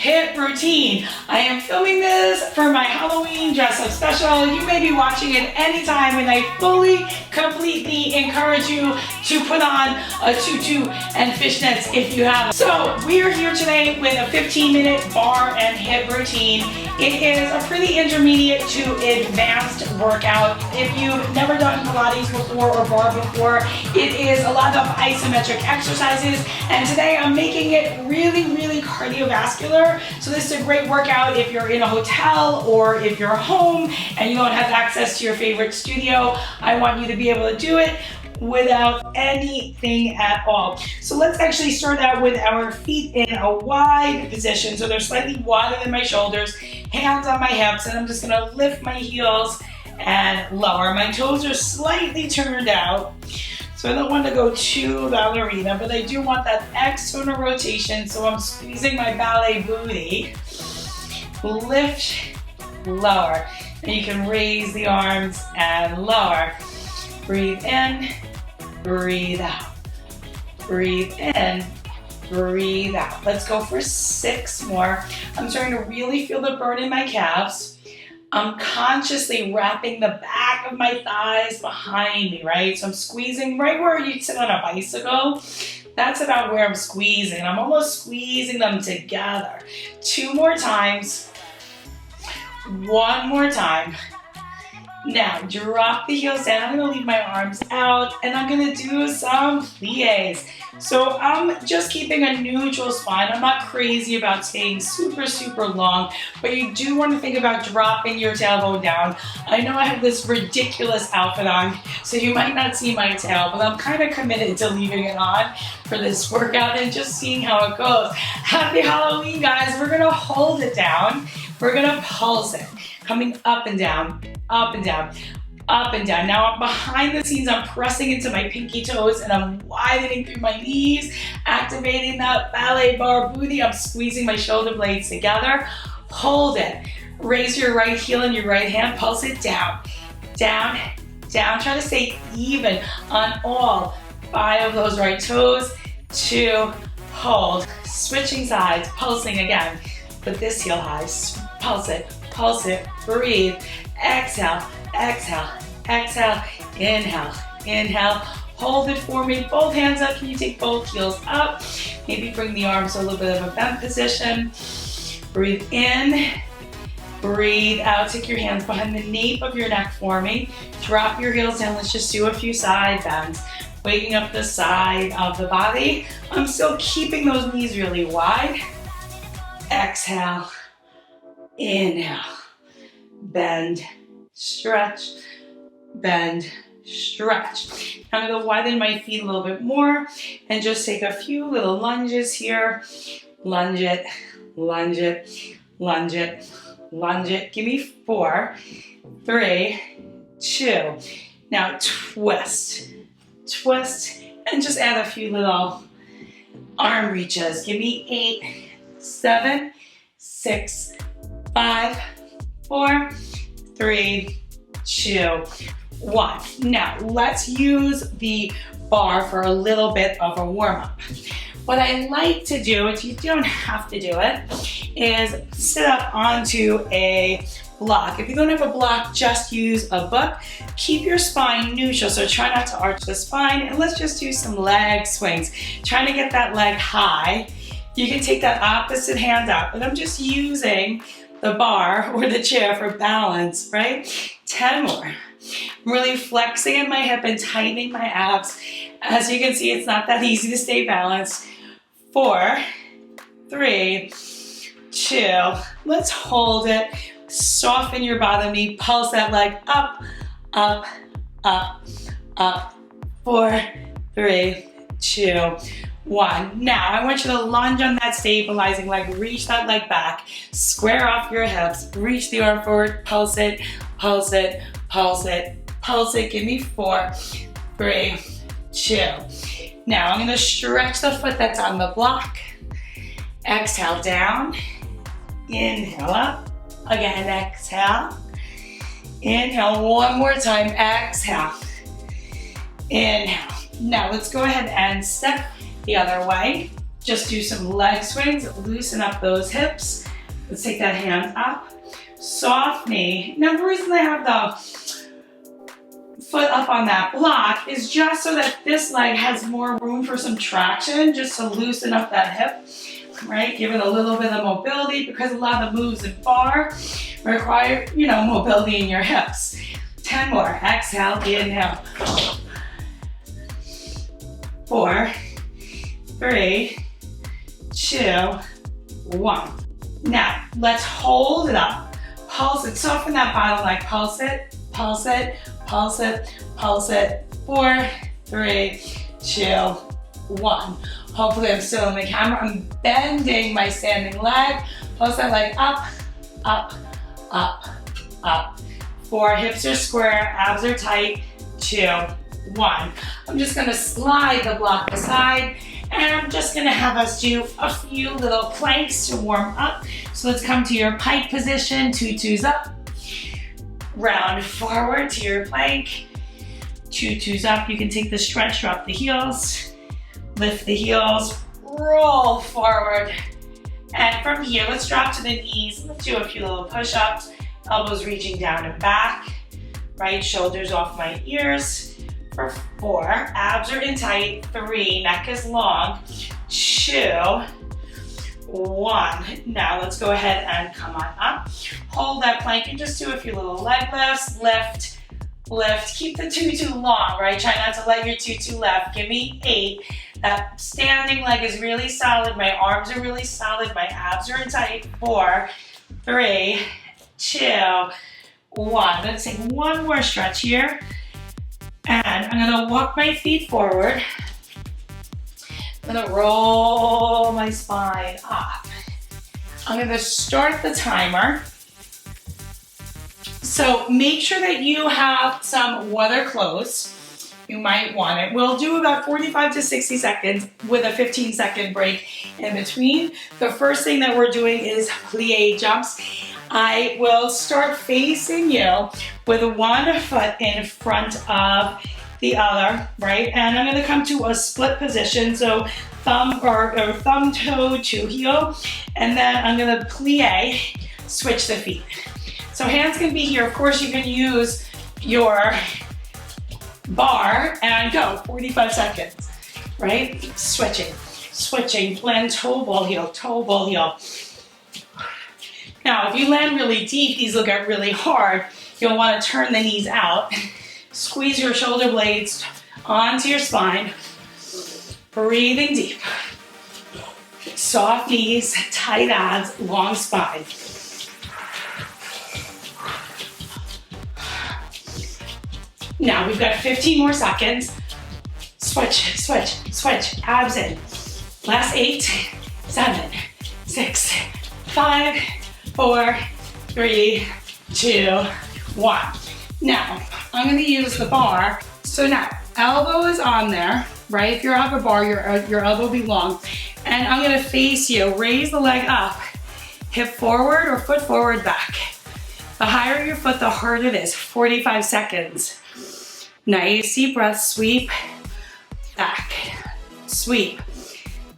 HIIT routine. I am filming this for my Halloween dress up special. You may be watching it anytime, and I fully, completely encourage you to put on a tutu and fishnets if you have. So we are here today with a 15-minute barre and HIIT routine. It is a pretty intermediate to advanced workout. If you've never done Pilates before or barre before, it is a lot of isometric exercises, and today I'm making it really cardiovascular. So this is a great workout if you're in a hotel or if you're home and you don't have access to your favorite studio. I want you to be able to do it without anything at all. So let's actually start out with our feet in a wide position. So they're slightly wider than my shoulders, hands on my hips, and I'm just gonna lift my heels and lower. My toes are slightly turned out. So I don't want to go too ballerina, but I do want that external rotation. So I'm squeezing my ballet booty. Lift, lower. And you can raise the arms and lower. Breathe in, breathe out. Breathe in, breathe out. Let's go for 6 more. I'm starting to really feel the burn in my calves. I'm consciously wrapping the back of my thighs behind me, right? So I'm squeezing right where you'd sit on a bicycle. That's about where I'm squeezing. I'm almost squeezing them together. 2 more times. 1 more time. Now, drop the heels down. I'm gonna leave my arms out and I'm gonna do some plies. So I'm just keeping a neutral spine. I'm not crazy about staying super long, but you do want to think about dropping your tailbone down. I know I have this ridiculous outfit on, so you might not see my tail, but I'm kind of committed to leaving it on for this workout and just seeing how it goes. Happy Halloween, guys. We're gonna hold it down. We're gonna pulse it, coming up and down, up and down, up and down. Now I'm behind the scenes, I'm pressing into my pinky toes and I'm widening through my knees, activating that ballet bar booty. I'm squeezing my shoulder blades together. Hold it. Raise your right heel and your right hand, pulse it down, down, down. Try to stay even on all 5 of those right toes. 2, hold. Switching sides, pulsing again. Put this heel high, pulse it, breathe. Exhale, exhale, exhale, inhale, inhale. Hold it for me, both hands up. Can you take both heels up? Maybe bring the arms to a little bit of a bent position. Breathe in, breathe out. Take your hands behind the nape of your neck for me. Drop your heels down. Let's just do a few side bends. Waking up the side of the body. I'm still keeping those knees really wide. Exhale, inhale. Bend, stretch, bend, stretch. I'm gonna widen my feet a little bit more and just take a few little lunges here. Lunge it, lunge it, lunge it, lunge it. Give me 4, 3, 2. Now twist, twist, and just add a few little arm reaches. Give me 8, 7, 6, 5, 4, 3, 2, 1. Now, let's use the barre for a little bit of a warm-up. What I like to do, if you don't have to do it, is sit up onto a block. If you don't have a block, just use a book. Keep your spine neutral, so try not to arch the spine, and let's just do some leg swings. Trying to get that leg high. You can take that opposite hand out, but I'm just using the bar or the chair for balance, right? 10 more. I'm really flexing in my hip and tightening my abs. As you can see, it's not that easy to stay balanced. 4, 3, 2. Let's hold it. Soften your bottom knee. Pulse that leg up, up, up, up. 4, 3, 2, 1. Now, I want you to lunge on that stabilizing leg. Reach that leg back. Square off your hips. Reach the arm forward. Pulse it, pulse it, pulse it, pulse it. Give me 4, 3, 2. Now, I'm going to stretch the foot that's on the block. Exhale down. Inhale up. Again, exhale. Inhale 1 more time. Exhale. Inhale. Now, let's go ahead and step the other way. Just do some leg swings, loosen up those hips. Let's take that hand up, soft knee. Now the reason I have the foot up on that block is just so that this leg has more room for some traction, just to loosen up that hip, right? Give it a little bit of mobility, because a lot of the moves in bar require, you know, mobility in your hips. 10 more, exhale, inhale. 4, 3, 2, 1. Now, let's hold it up. Pulse it, soften that bottom leg, pulse it, pulse it, pulse it, pulse it. 4, 3, 2, 1. Hopefully I'm still in the camera. I'm bending my standing leg. Pulse that leg up, up, up, up. 4, hips are square, abs are tight. 2, 1. I'm just gonna slide the block aside, and I'm just gonna have us do a few little planks to warm up. So let's come to your pike position, tutus up. Round forward to your plank. Tutus up. You can take the stretch, drop the heels. Lift the heels, roll forward. And from here, let's drop to the knees. Let's do a few little push-ups. Elbows reaching down and back. Right shoulders off my ears. For 4, abs are in tight. 3, neck is long. 2, 1. Now let's go ahead and come on up. Hold that plank and just do a few little leg lifts. Lift, lift. Keep the tutu long, right? Try not to let your tutu left. Give me 8. That standing leg is really solid. My arms are really solid. My abs are in tight. 4, 3, 2, 1. Let's take one more stretch here. And I'm gonna walk my feet forward. I'm gonna roll my spine up. I'm gonna start the timer. So make sure that you have some water close. You might want it. We'll do about 45 to 60 seconds with a 15-second break in between. The first thing that we're doing is plie jumps. I will start facing you with one foot in front of the other, right? And I'm gonna come to a split position. So thumb toe to heel. And then I'm gonna plie, switch the feet. So hands can be here. Of course, you can use your bar and go 45 seconds, right? Switching, switching, blend toe ball heel, toe ball heel. Now, if you land really deep, these will get really hard. You'll want to turn the knees out. Squeeze your shoulder blades onto your spine. Breathing deep. Soft knees, tight abs, long spine. Now, we've got 15 more seconds. Switch, switch, switch, abs in. Last 8, 7, 6, 5, 4, 3, 2, 1. Now, I'm gonna use the bar. So now, elbow is on there, right? If you're off a bar, your elbow will be long. And I'm gonna face you, raise the leg up, hip forward or foot forward back. The higher your foot, the harder it is. 45 seconds. Nice deep breath, sweep, back, sweep,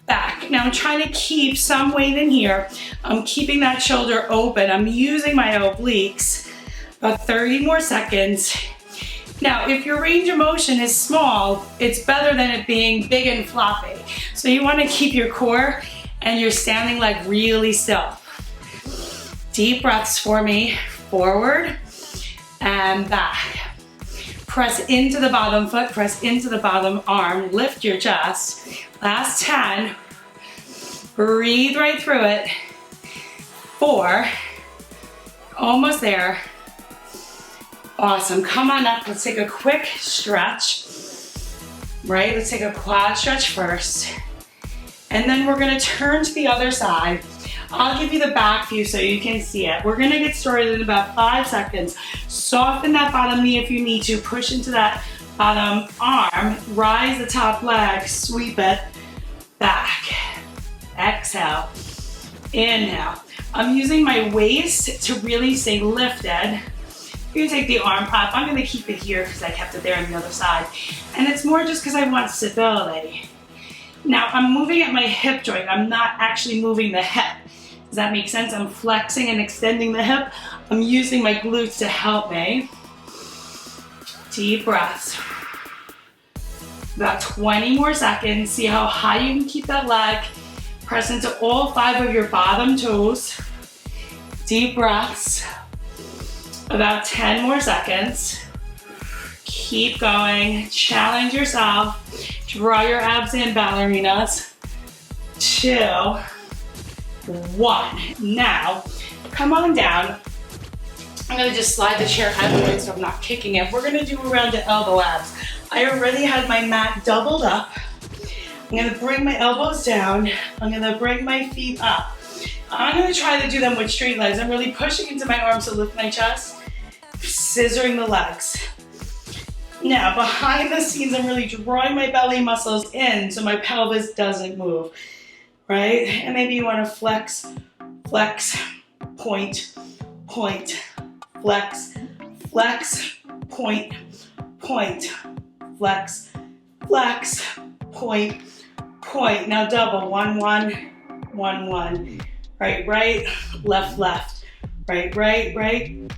back. Now I'm trying to keep some weight in here. I'm keeping that shoulder open. I'm using my obliques. About 30 more seconds. Now, if your range of motion is small, it's better than it being big and floppy. So you want to keep your core and your standing leg really still. Deep breaths for me, forward and back. Press into the bottom foot, press into the bottom arm, lift your chest. Last 10, breathe right through it. 4, almost there. Awesome, come on up, let's take a quick stretch. Right, let's take a quad stretch first. And then we're gonna turn to the other side. I'll give you the back view so you can see it. We're gonna get started in about 5 seconds. Soften that bottom knee if you need to. Push into that bottom arm. Rise the top leg, sweep it back. Exhale, inhale. I'm using my waist to really stay lifted. You're gonna take the arm up. I'm gonna keep it here because I kept it there on the other side. And it's more just because I want stability. Now I'm moving at my hip joint. I'm not actually moving the hip. Does that make sense? I'm flexing and extending the hip. I'm using my glutes to help me. Deep breaths. About 20 more seconds. See how high you can keep that leg. Press into all 5 of your bottom toes. Deep breaths. About 10 more seconds. Keep going. Challenge yourself. Draw your abs in, ballerinas. 2, 1. Now, come on down. I'm gonna just slide the chair out of the way so I'm not kicking it. We're gonna do around the elbow abs. I already had my mat doubled up. I'm gonna bring my elbows down. I'm gonna bring my feet up. I'm gonna try to do them with straight legs. I'm really pushing into my arms to lift my chest, scissoring the legs. Now, behind the scenes, I'm really drawing my belly muscles in so my pelvis doesn't move, right? And maybe you wanna flex, flex, point, point, flex, flex, point, point, flex, flex, point, point. Now double, 1, 1, 1, 1. Right, right, left, left. Right, right, right,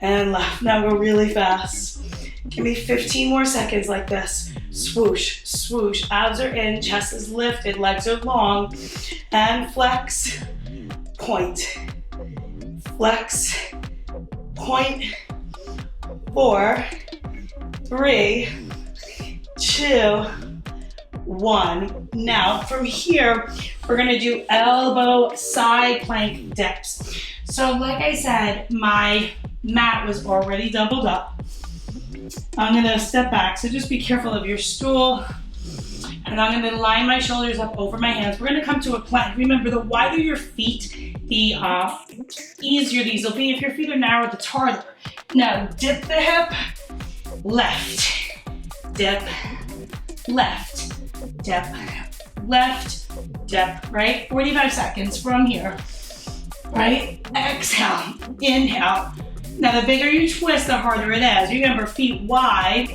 and left. Now go really fast. Give me 15 more seconds like this. Swoosh, swoosh. Abs are in, chest is lifted, legs are long. And flex, point. Flex, point. 4, 3, 2, 1. Now from here, we're gonna do elbow side plank dips. So like I said, my mat was already doubled up. I'm gonna step back, so just be careful of your stool. And I'm gonna line my shoulders up over my hands. We're gonna come to a plank. Remember, the wider your feet, the easier these will be. If your feet are narrow, it's harder. Now, dip the hip, left, dip, left, dip, left, dip, right? 45 seconds from here, right? Exhale, inhale. Now, the bigger you twist, the harder it is. Remember, feet wide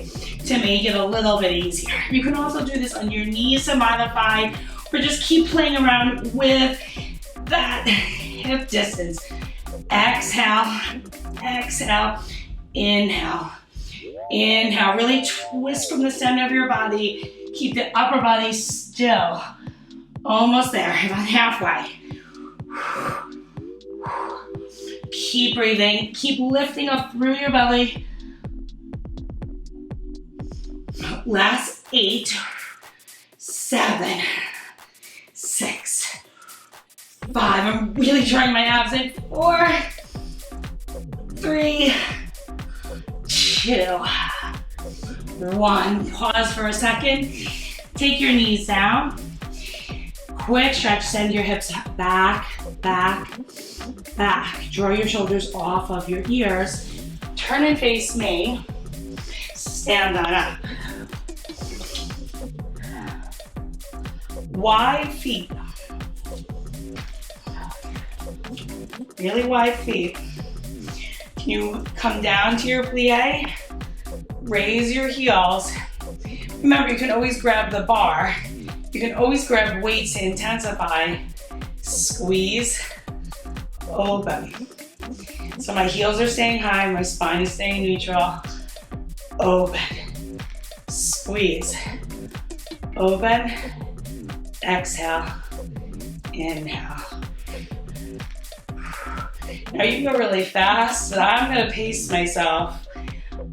to make it a little bit easier. You can also do this on your knees to modify, or just keep playing around with that hip distance. Exhale, exhale, inhale. Inhale, really twist from the center of your body. Keep the upper body still. Almost there, about halfway. Keep breathing, keep lifting up through your belly. Last 8, 7, 6, 5. I'm really trying my abs in. 4, 3, 2, 1. Pause for a second. Take your knees down. Quick stretch, send your hips back, back, back. Draw your shoulders off of your ears. Turn and face me. Stand on up. Wide feet. Really wide feet. Can you come down to your plie? Raise your heels. Remember, you can always grab the bar. You can always grab weights to intensify. Squeeze, open. So my heels are staying high, my spine is staying neutral. Open, squeeze, open, exhale, inhale. Now you can go really fast, but I'm gonna pace myself.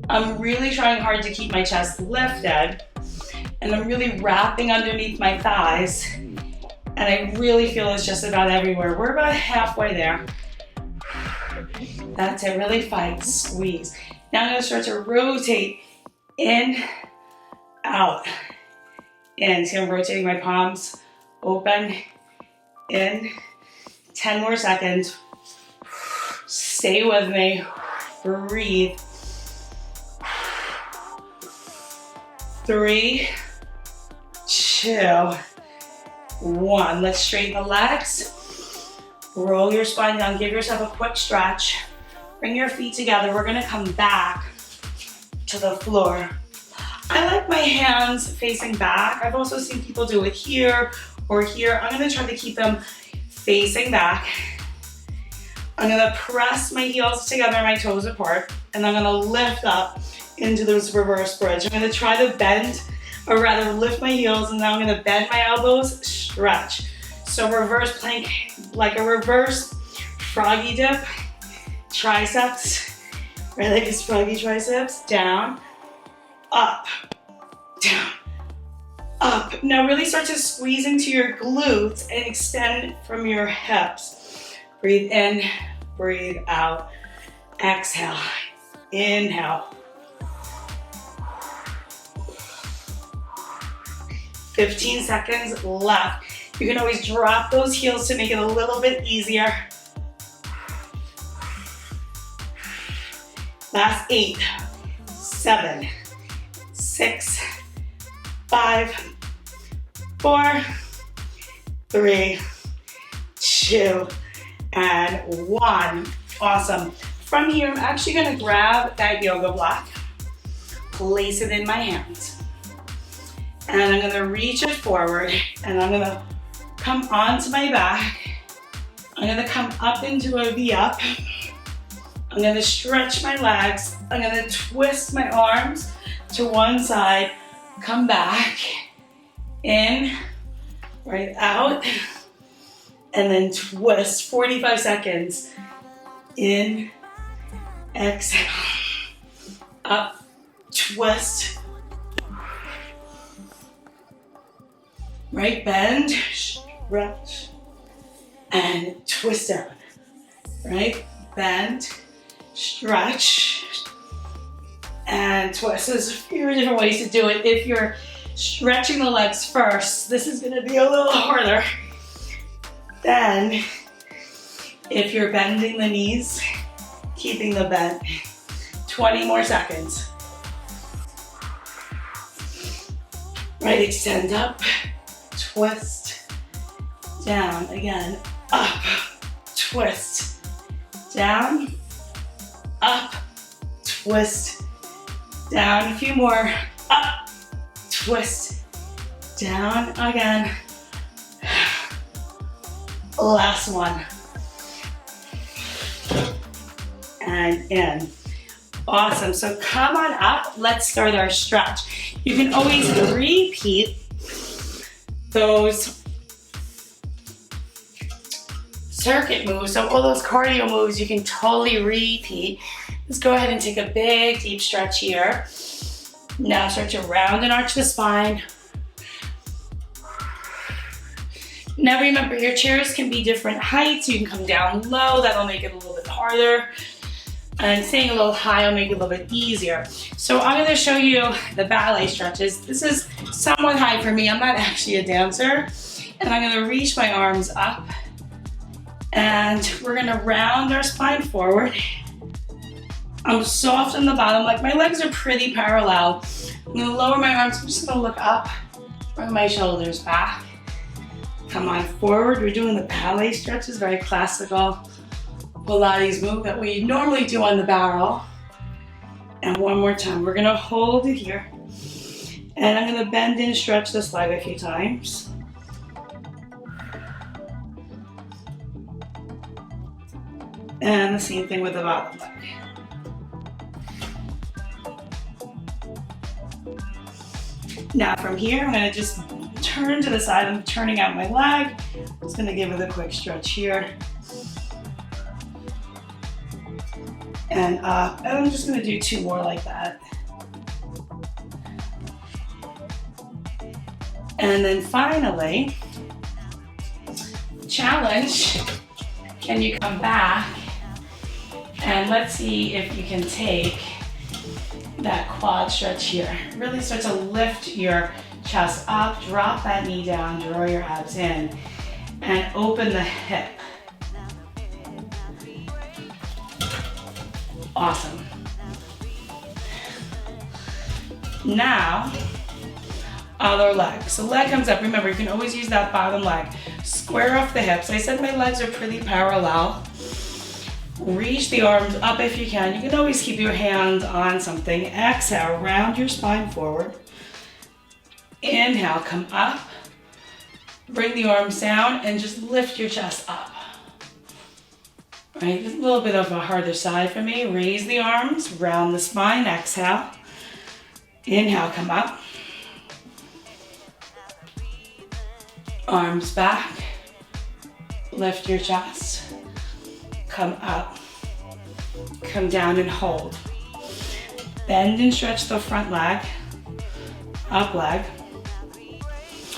I'm really trying hard to keep my chest lifted, and I'm really wrapping underneath my thighs, and I really feel it's just about everywhere. We're about halfway there. That's it, really fight, squeeze. Now I'm gonna start to rotate in, out, in. See, I'm rotating my palms, open, in. 10 more seconds. Stay with me, breathe. 3, 2, 1. Let's straighten the legs. Roll your spine down, give yourself a quick stretch. Bring your feet together. We're gonna come back to the floor. I like my hands facing back. I've also seen people do it here or here. I'm gonna try to keep them facing back. I'm gonna press my heels together, my toes apart, and I'm gonna lift up into this reverse bridge. I'm gonna try to bend, or rather lift my heels, and now I'm gonna bend my elbows, stretch. So reverse plank, like a reverse froggy dip, triceps, right, like it's froggy triceps, down, up, down, up. Now really start to squeeze into your glutes and extend from your hips. Breathe in, breathe out, exhale, inhale. 15 seconds left. You can always drop those heels to make it a little bit easier. Last 8, 7, 6, 5, 4, 3, 2, and 1. Awesome. From here, I'm actually gonna grab that yoga block, place it in my hands, and I'm gonna reach it forward, and I'm gonna come onto my back. I'm gonna come up into a V up. I'm gonna stretch my legs. I'm gonna twist my arms to one side, come back, in, right out, and then twist, 45 seconds. In, exhale, up, twist, right, bend, stretch, and twist down, right, bend, stretch, and twist. There's a few different ways to do it. If you're stretching the legs first, this is gonna be a little harder. Then, if you're bending the knees, keeping the bend, 20 more seconds. Right, extend up, twist, down, again, up, twist, down, up, twist, down, a few more, up, twist, down, again, last one, and in. Awesome, so come on up, let's start our stretch. You can always repeat those circuit moves, so all those cardio moves you can totally repeat. Let's go ahead and take a big deep stretch here. Now start to round and arch the spine. Now remember, your chairs can be different heights. You can come down low, that'll make it a little bit harder. And staying a little high will make it a little bit easier. So I'm gonna show you the ballet stretches. This is somewhat high for me. I'm not actually a dancer. And I'm gonna reach my arms up, and we're gonna round our spine forward. I'm soft on the bottom, like my legs are pretty parallel. I'm gonna lower my arms, I'm just gonna look up, bring my shoulders back. Come on forward, we're doing the ballet stretches, very classical Pilates move that we normally do on the barrel. And one more time, we're gonna hold it here. And I'm gonna bend and stretch this leg a few times. And the same thing with the bottom leg. Now from here, I'm gonna just turn to the side. I'm turning out my leg. Just gonna give it a quick stretch here. And up, and I'm just gonna do 2 more like that. And then finally, challenge, can you come back? And let's see if you can take that quad stretch here. Really start to lift your chest up, drop that knee down, draw your abs in, and open the hip. Awesome. Now, other leg. So leg comes up. Remember, you can always use that bottom leg. Square off the hips. I said my legs are pretty parallel. Reach the arms up if you can. You can always keep your hands on something. Exhale, round your spine forward. Inhale, come up. Bring the arms down and just lift your chest up. Right, a little bit of a harder side for me. Raise the arms, round the spine, exhale. Inhale, come up. Arms back. Lift your chest. Come up. Come down and hold. Bend and stretch the front leg. Up leg.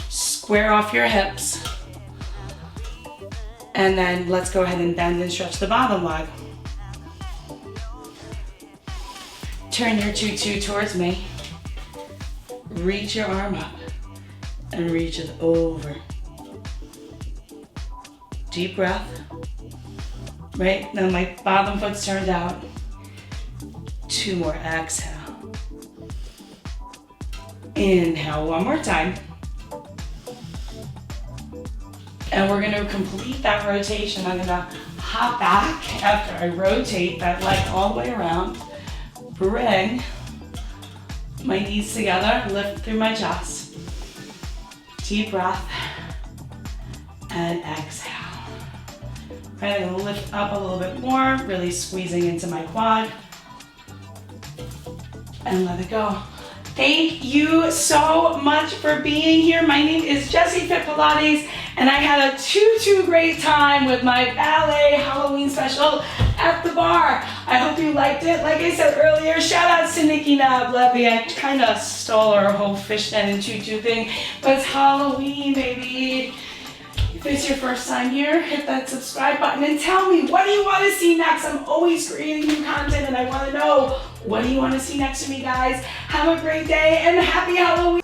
Square off your hips. And then let's go ahead and bend and stretch the bottom leg. Turn your tutu towards me. Reach your arm up and reach it over. Deep breath. Right, now my bottom foot's turned out. 2 more, exhale. Inhale, one more time. And we're gonna complete that rotation. I'm gonna hop back after I rotate that leg all the way around. Bring my knees together, lift through my chest. Deep breath, and exhale. Right, I'm gonna lift up a little bit more, really squeezing into my quad. And let it go. Thank you so much for being here. My name is Jessi Fit Pilates, and I had a too great time with my ballet Halloween special at the bar. I hope you liked it. Like I said earlier, shout outs to Nikki Levy. I kind of stole her whole fishnet and tutu thing, but it's Halloween, baby. If it's your first time here, hit that subscribe button and tell me, what do you want to see next? I'm always creating new content and I want to know, what do you want to see next from me, guys? Have a great day and happy Halloween.